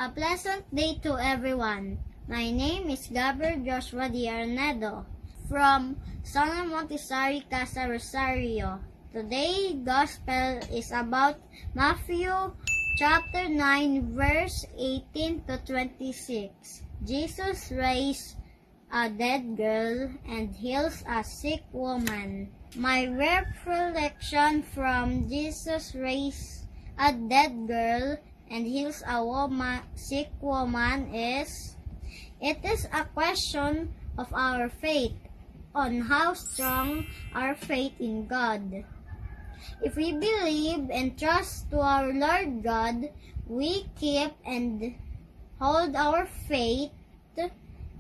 A pleasant day to everyone. My name is Gabriel Joshua D. Arnedo from San Montessori Casa Rosario. Today's gospel is about Matthew chapter 9 verse 18 to 26. Jesus raised a dead girl and heals a sick woman. My reflection from Jesus raised a dead girl and heals a sick woman is, it is a question of our faith, on how strong our faith in God. If we believe and trust to our Lord God, we keep and hold our faith,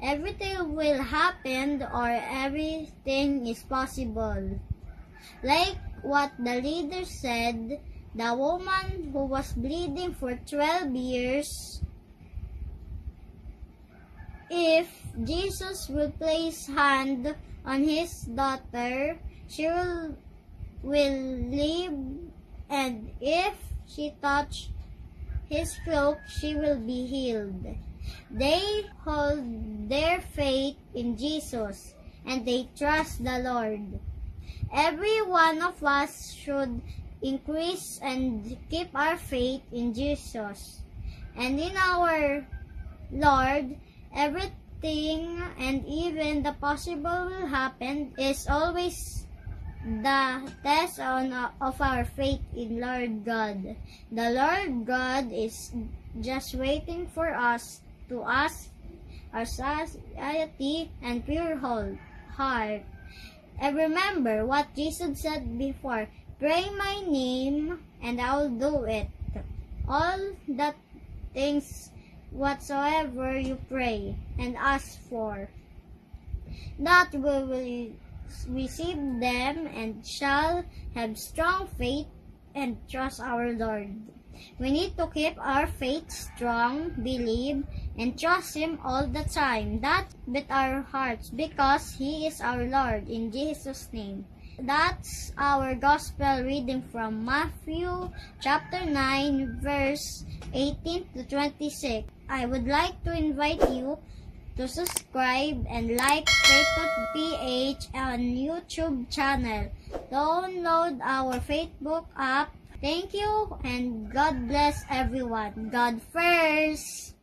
everything will happen or everything is possible. Like what the leader said, the woman who was bleeding for 12 years, if Jesus will place hand on his daughter, she will live, and if she touch his cloak, she will be healed. They hold their faith in Jesus, and they trust the Lord. Every one of us should increase and keep our faith in Jesus. And in our Lord, everything and even the possible will happen is always the test of our faith in Lord God. The Lord God is just waiting for us to ask our society and pure heart. And remember what Jesus said before, pray my name and I will do it. All the things whatsoever you pray and ask for, that we will receive them and shall have strong faith and trust our Lord. We need to keep our faith strong, believe, and trust Him all the time. That with our hearts, because He is our Lord. In Jesus' name. That's our gospel reading from Matthew chapter 9 verse 18 to 26. I would like to invite you to subscribe and like Faithhood PH on YouTube channel. Download our Facebook app. Thank you and God bless everyone. God first!